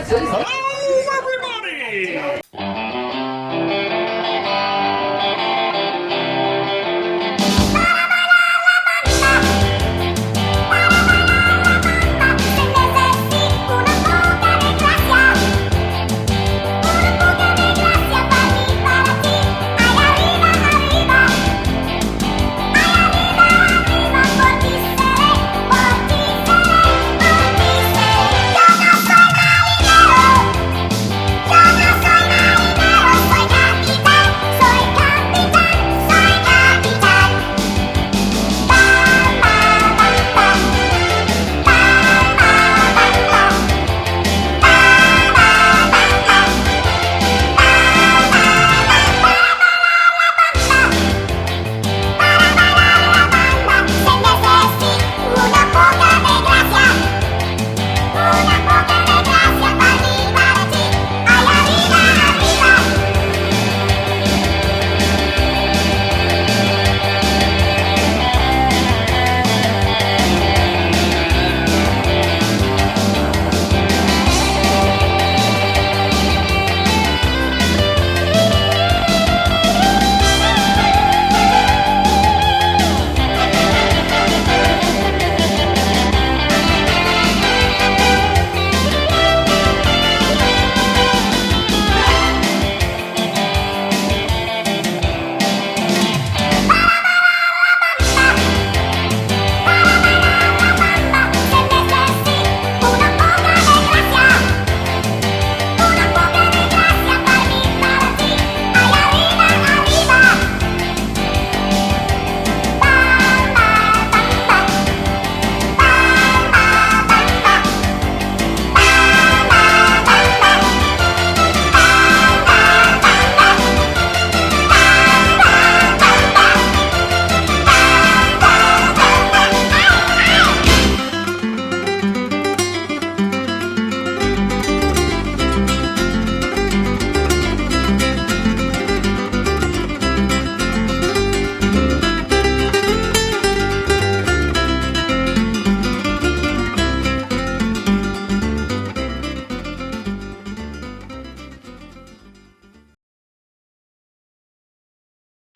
Hello, everybody!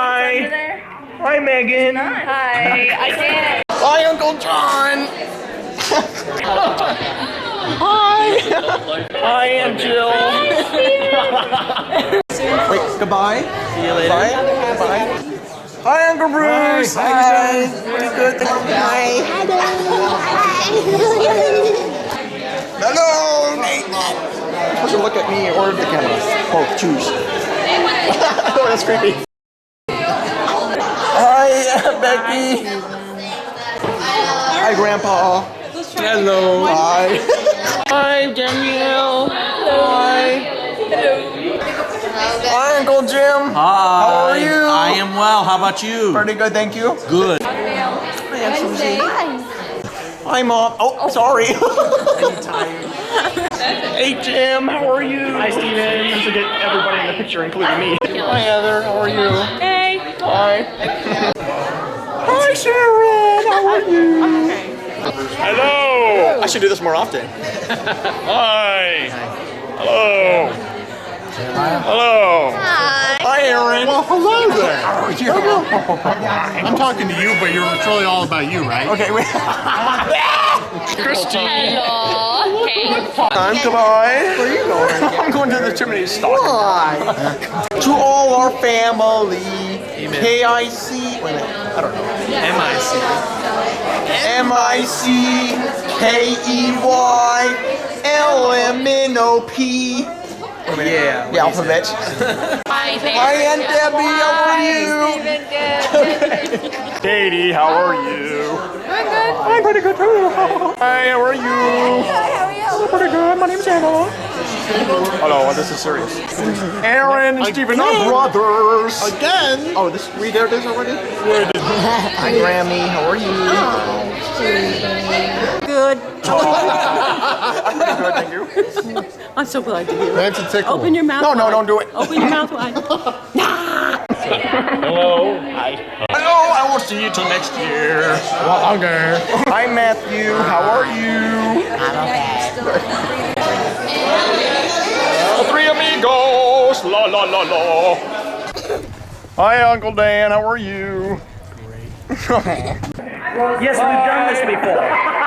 Hi. Hi, Megan. Hi. I can't. Hi, Uncle John. Hi. Hi, Aunt Jill. Wait, goodbye. See you later. Bye. Bye. Hi, Uncle Bruce. Hi. Pretty good. Hi. Hello, Nathan. You're supposed to look at me or the camera. Oh, choose. Oh, that's creepy. Hi, Becky. Hi, Grandpa. Hello. Hi. Hi, Danielle. Hi. Hello. Hi, Uncle Jim. Hi. How are you? I am well. How about you? Pretty good, thank you. Good. Hi, Aunt Susie. Hi, Mom. Oh, sorry. Hey, Jim. How are you? Hi, Steven. Don't forget everybody in the picture, including me. Hi, Heather. How are you? Hey. Hi. Hi, Sharon. How are you? Hello. I should do this more often. Hi. Hello. Hello. Hi, Aaron. Well, hello there. How are you? I'm talking to you, but it's really all about you, right? Okay, wait. Christine. Hello. Hey. I'm goodbye. Where are you going? I'm going to the chimney stock. Why? To all our family. Amen. KIC. Wait a minute. I don't know. MICKEYLMNOP. Yeah. The alphabet. Hi, Hi, Aunt Debbie. How are you? Katie, how are you? I'm good. I'm pretty good too. Hi, how are you? Hi, how are you? I'm pretty good. My name's Anna. Hello, this is serious. Aaron and Stephen are brothers. Again? Oh, we did this already? Hi, Grammy. How are you? Good. I'm pretty good, thank you. I'm so glad to hear it. That's a tickle. Open your mouth No, wide. don't do it. Open your mouth wide. Hello. Hi. Hello, I won't see you till next year. Longer. Hi, Matthew. How are you? Three amigos. La la la la. Hi, Uncle Dan. How are you? Yes, we've done this before.